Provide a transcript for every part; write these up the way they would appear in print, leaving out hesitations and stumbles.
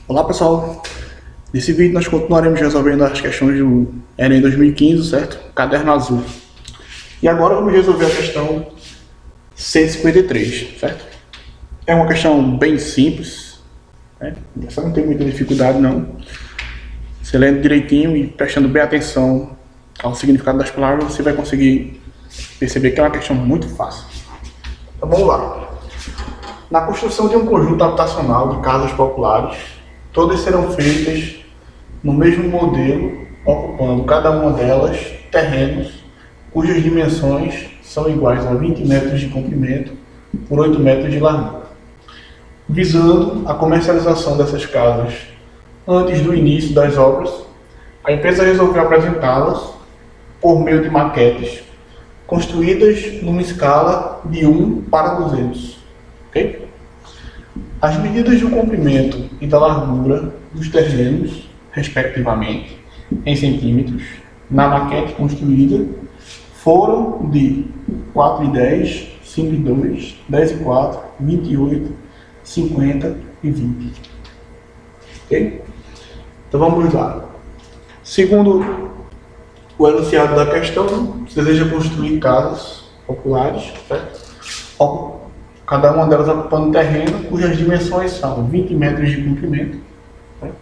Olá pessoal, nesse vídeo nós continuaremos resolvendo as questões do Enem 2015, certo? Caderno azul. E agora vamos resolver a questão 153, certo? É uma questão bem simples, né? Essa não tem muita dificuldade não. Você lendo direitinho e prestando bem atenção ao significado das palavras, você vai conseguir perceber que é uma questão muito fácil. Então vamos lá. Na construção de um conjunto habitacional de casas populares, todas serão feitas no mesmo modelo, ocupando cada uma delas terrenos cujas dimensões são iguais a 20 metros de comprimento por 8 metros de largura. Visando a comercialização dessas casas antes do início das obras, a empresa resolveu apresentá-las por meio de maquetes construídas numa escala de 1 para 200. Okay? As medidas do comprimento e da largura dos terrenos, respectivamente, em centímetros, na maquete construída, foram de 4,10, 5,2, 10,4, 28, 50 e 20. Ok? Então vamos lá. Segundo o enunciado da questão, se deseja construir casas populares, certo? Cada uma delas ocupando terreno cujas dimensões são 20 metros de comprimento. Certo?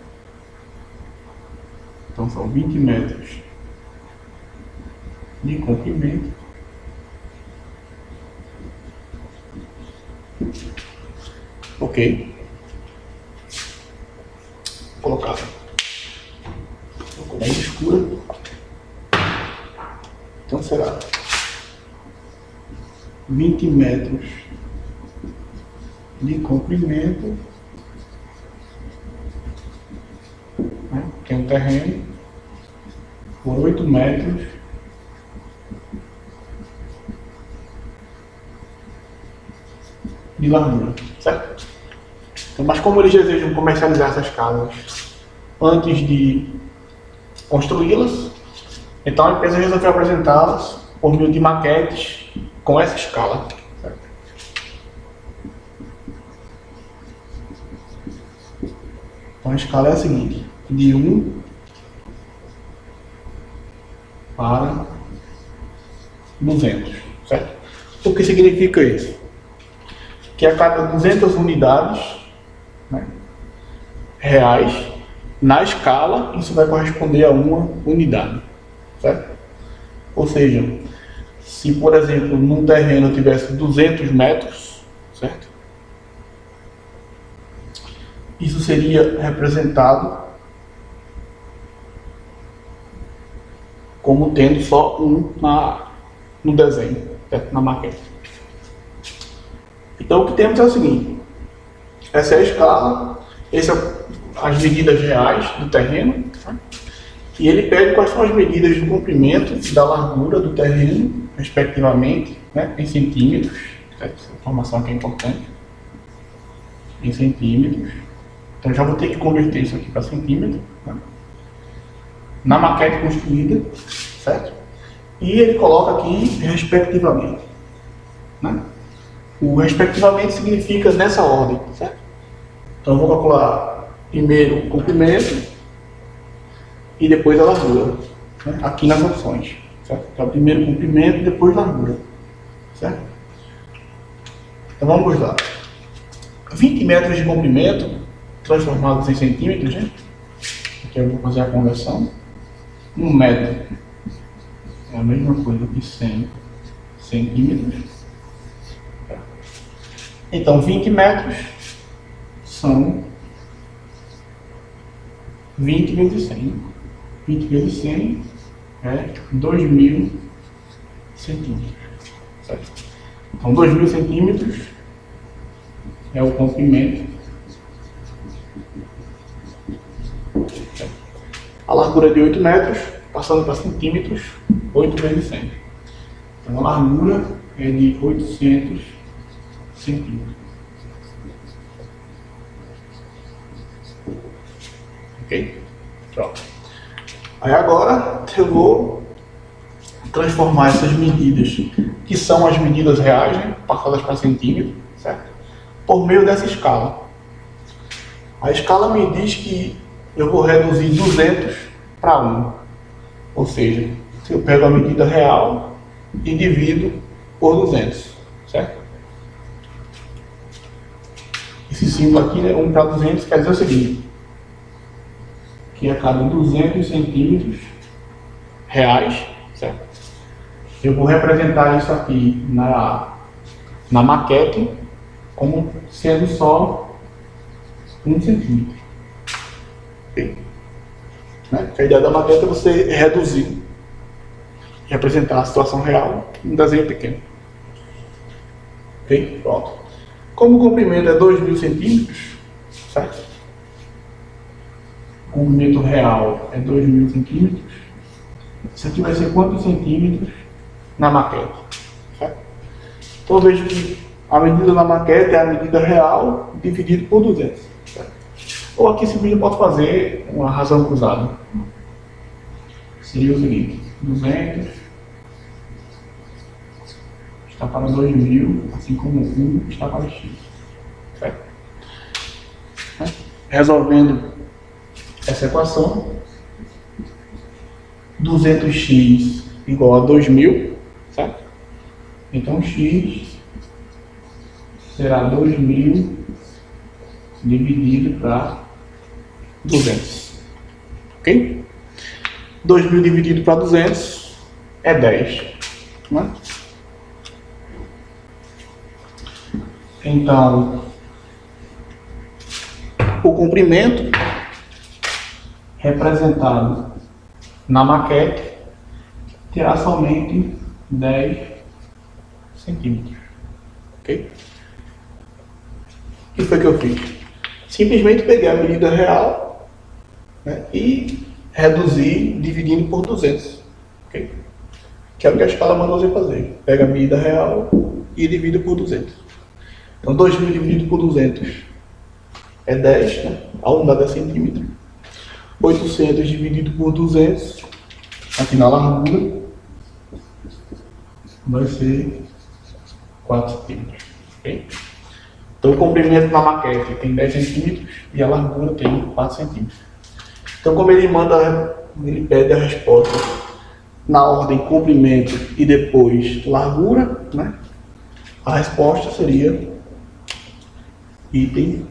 Então são 20 metros de comprimento. Ok. Vou colocar uma cor bem escura. Então será 20 metros de comprimento, né, que é um terreno, por 8 metros de largura, certo? Então, mas como eles desejam comercializar essas casas antes de construí-las, então a empresa resolveu apresentá-las por meio de maquetes com essa escala. Então a escala é a seguinte, de 1 para 200, certo? O que significa isso? Que a cada 200 unidades, né, reais, na escala, isso vai corresponder a uma unidade, certo? Ou seja, se por exemplo, num terreno tivesse 200 metros, certo? Isso seria representado como tendo só um no desenho, certo? Na maquete. Então o que temos é o seguinte, essa é a escala, essas são as medidas reais do terreno, tá? E ele pede quais são as medidas do comprimento e da largura do terreno, respectivamente, né? Em centímetros, certo? Essa informação aqui é importante, em centímetros. Então já vou ter que converter isso aqui para centímetro, né? Na maquete construída, certo? E ele coloca aqui respectivamente, né? O respectivamente significa nessa ordem, certo? Então eu vou calcular primeiro o comprimento e depois a largura, né? Aqui nas opções, certo? Então primeiro o comprimento e depois a largura, certo? Então vamos lá. 20 metros de comprimento transformados em centímetros, né? Aqui eu vou fazer a conversão. 1 metro é a mesma coisa que 100 centímetros. Então 20 metros são 20 vezes 100. 20 vezes 100 é 2.000 centímetros, certo? Então 2.000 centímetros é o comprimento. A largura é de 8 metros, passando para centímetros, 8 vezes 100. Então a largura é de 800 centímetros. Ok? Pronto. Aí agora eu vou transformar essas medidas, que são as medidas reais, né, passadas para centímetro, certo? Por meio dessa escala. A escala me diz que eu vou reduzir 200 para 1. Ou seja, se eu pego a medida real e divido por 200, certo? Esse símbolo aqui, né, 1 para 200, quer dizer o seguinte, que a cada 200 centímetros reais, certo? Eu vou representar isso aqui na maquete como sendo só 1 centímetro. Okay? Né? A ideia da maquete é você reduzir, representar a situação real em um desenho pequeno. Ok? Pronto. Como o comprimento é 2.000 centímetros, certo? O comprimento real é 2.000 centímetros. Isso aqui vai ser quantos centímetros na maquete? Certo? Então eu vejo que a medida na maquete é a medida real dividido por 200. Certo? Ou aqui simplesmente eu posso fazer uma razão cruzada. Seria o seguinte: 200 está para 2.000, assim como 1 está para x. Certo? Resolvendo essa equação, 200x igual a 2.000, certo? Então x será 2.000 dividido para 200. Ok? 2.000 dividido para 200 é 10. Né? Então, o comprimento representado na maquete terá somente 10 centímetros. Ok? O que foi que eu fiz? Simplesmente peguei a medida real, né, e reduzi dividindo por 200. Okay? Que é o que a escala mandou você fazer. Pega a medida real e divide por 200. Então 2.000 dividido por 200 é 10, né? A um dá 10 centímetros. 800 dividido por 200, aqui na largura, vai ser 4 centímetros. Okay? Então o comprimento na maquete tem 10 centímetros e a largura tem 4 centímetros. Então como ele pede a resposta na ordem comprimento e depois largura, né? A resposta seria item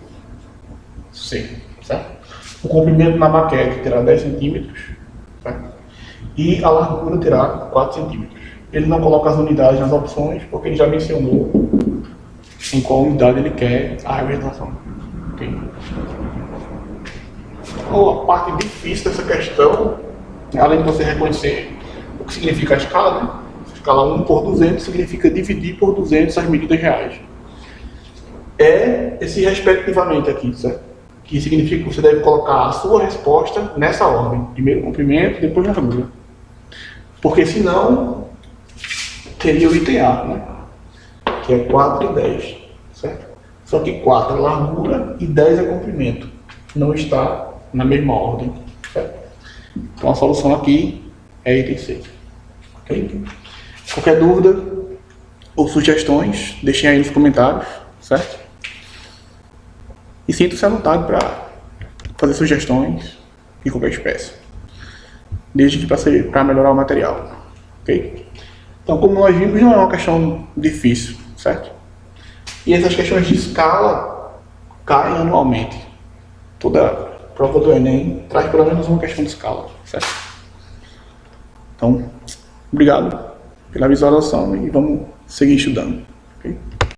C, certo? O comprimento na maquete terá 10 centímetros, certo? E a largura terá 4 centímetros. Ele não coloca as unidades nas opções, porque ele já mencionou em qual unidade ele quer a representação. Okay? Então, a parte difícil dessa questão, além de você reconhecer o que significa a escala, né? A escala 1 por 200 significa dividir por 200 as medidas reais. É esse respectivamente aqui, certo? Que significa que você deve colocar a sua resposta nessa ordem. Primeiro comprimento, depois largura. Porque senão, teria o item A, né? Que é 4 e 10, certo? Só que 4 é largura e 10 é comprimento. Não está na mesma ordem, certo? Então a solução aqui é item C. Ok? Qualquer dúvida ou sugestões, deixem aí nos comentários, certo? E sinta-se à vontade para fazer sugestões de qualquer espécie, desde que para melhorar o material. Ok? Então, como nós vimos, não é uma questão difícil, certo? E essas questões de escala caem anualmente. Toda prova do Enem traz pelo menos uma questão de escala, certo? Então, obrigado pela visualização e vamos seguir estudando. Okay?